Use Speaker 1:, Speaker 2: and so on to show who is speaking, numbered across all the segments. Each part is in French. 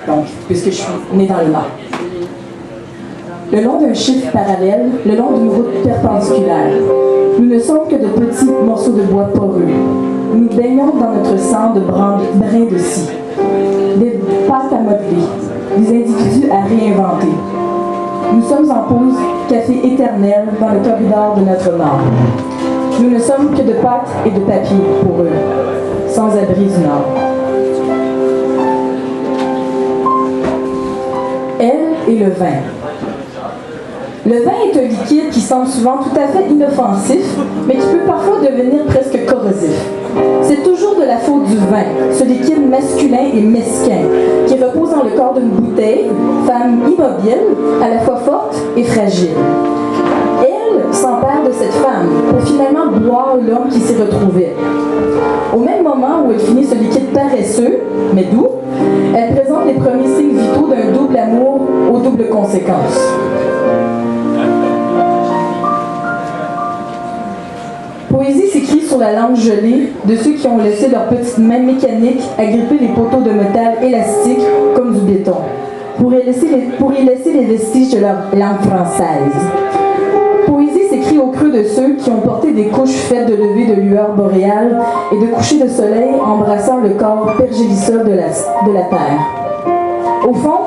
Speaker 1: donc, puisque je suis née dans le Nord. Le long d'un chiffre parallèle, le long d'une route perpendiculaire, nous ne sommes que de petits morceaux de bois poreux. Nous baignons dans notre sang de brins de scie, des pâtes à modeler, des individus à réinventer. Nous sommes en pause café éternel dans le corridor de notre Nord. Nous ne sommes que de pâtes et de papier pour eux, sans abri du Nord. Elle et le vin. Le vin est un liquide qui semble souvent tout à fait inoffensif, mais qui peut parfois devenir presque corrosif. C'est toujours de la faute du vin, ce liquide masculin et mesquin, qui repose dans le corps d'une bouteille, femme immobile, à la fois forte et fragile. Elle s'empare de cette femme pour finalement boire l'homme qui s'y retrouvait. Au même moment où elle finit ce liquide paresseux, mais doux, elle présente les premiers signes vitaux d'un double amour aux doubles conséquences. Poésie s'écrit sur la langue gelée de ceux qui ont laissé leurs petites mains mécaniques agripper les poteaux de métal élastique comme du béton, pour y laisser les vestiges de leur langue française. Poésie s'écrit au creux de ceux qui ont porté des couches faites de levées de lueurs boréales et de couchers de soleil embrassant le corps pergélisol de la terre. Au fond,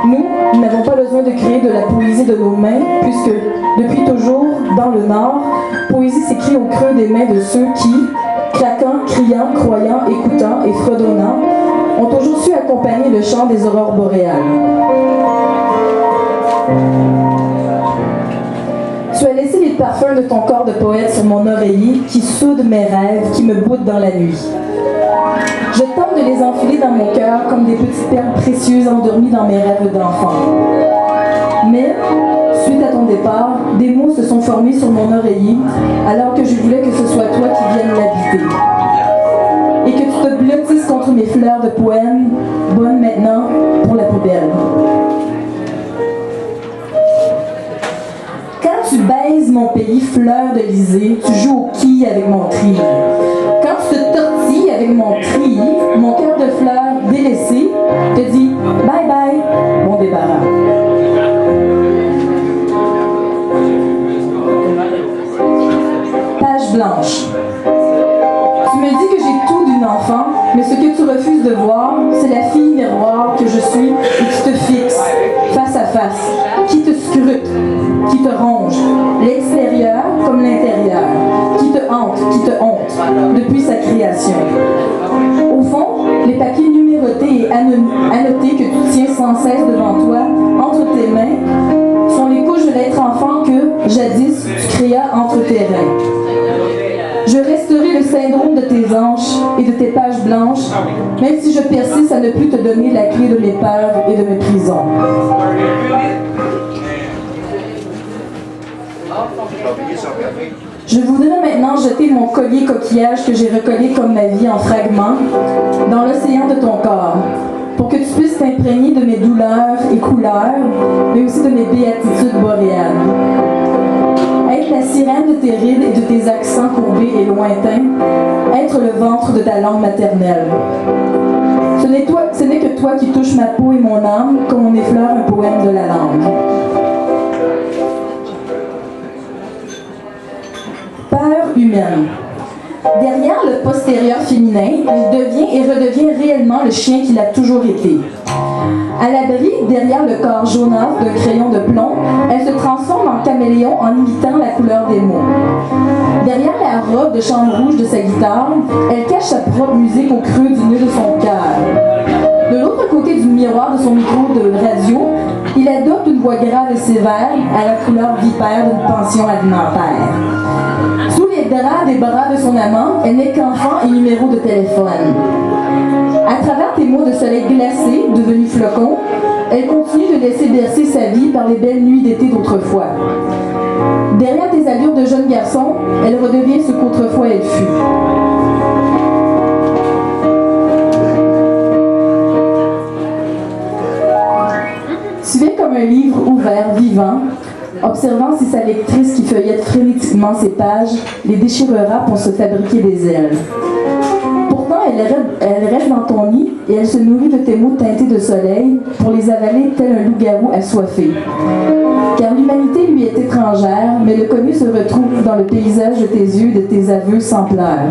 Speaker 1: nous n'avons pas besoin de créer de la poésie de nos mains, puisque, depuis toujours, dans le Nord, poésie s'écrit au creux des mains de ceux qui, claquant, criant, croyant, écoutant et fredonnant, ont toujours su accompagner le chant des aurores boréales. Tu as laissé les parfums de ton corps de poète sur mon oreiller qui soude mes rêves, qui me boutent dans la nuit. Je tente de les enfiler dans mon cœur comme des petites perles précieuses endormies dans mes rêves d'enfant. Mais, suite à ton départ, des mots se sont formés sur mon oreiller alors que je voulais que ce soit toi qui viennes l'habiter. Et que tu te blottisses contre mes fleurs de poèmes, bonnes maintenant pour la poubelle. Quand tu baises mon pays fleur de lysée, tu joues au quilles avec mon tri. Quand tu te tortilles avec mon tri, mon cœur de fleur délaissé te dit bye bye, bon débarras. Page blanche. Tu me dis que j'ai tout d'une enfant, mais ce que tu refuses de voir, c'est la fille miroir que je suis et qui te fixe, face à face, qui te scrute, qui te ronge, l'extérieur comme l'intérieur, qui te honte, depuis sa création. Au fond, les papiers numérotés et annotés que tu tiens sans cesse devant toi, entre tes mains, sont les couches de l'être enfant que, jadis, tu créas entre tes reins. Je resterai le syndrome de tes hanches et de tes pages blanches, même si je persiste à ne plus te donner la clé de mes peurs et de mes prisons. Je voudrais maintenant jeter mon collier coquillage que j'ai recollé comme ma vie en fragments dans l'océan de ton corps, pour que tu puisses t'imprégner de mes douleurs et couleurs, mais aussi de mes béatitudes boréales. Être la sirène de tes rides et de tes accents courbés et lointains, être le ventre de ta langue maternelle. Ce n'est que toi qui touches ma peau et mon âme, comme on effleure un poème de la langue. Peur humaine. Derrière le postérieur féminin, il devient et redevient réellement le chien qu'il a toujours été. À l'abri, derrière le corps jaunâtre d'un crayon de plomb, elle se transforme en caméléon en imitant la couleur des mots. Derrière la robe de chambre rouge de sa guitare, elle cache sa propre musique au creux du nœud de son cœur. De l'autre côté du miroir de son micro de radio, il adopte une voix grave et sévère à la couleur vipère d'une pension alimentaire. Sous les draps des bras de son amant, elle n'est qu'enfant et numéro de téléphone. À travers tes mots de soleil glacé, devenus flocons, elle continue de laisser bercer sa vie par les belles nuits d'été d'autrefois. Derrière tes allures de jeune garçon, elle redevient ce qu'autrefois elle fut. Tu es comme un livre ouvert, vivant, observant si sa lectrice qui feuillette frénétiquement ses pages les déchirera pour se fabriquer des ailes. Pourtant, elle reste dans ton nid et elle se nourrit de tes mots teintés de soleil pour les avaler tel un loup-garou assoiffé. Car l'humanité lui est étrangère, mais le connu se retrouve dans le paysage de tes yeux, de tes aveux sans pleurs.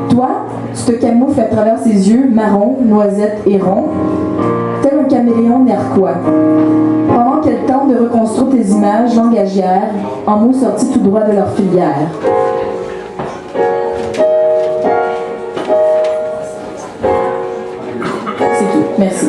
Speaker 1: Toi, tu te camoufles à travers ses yeux marrons, noisettes et ronds, tel un caméléon narquois. Pendant qu'elle tente de reconstruire tes images langagières en mots sortis tout droit de leur filière. C'est tout. Merci.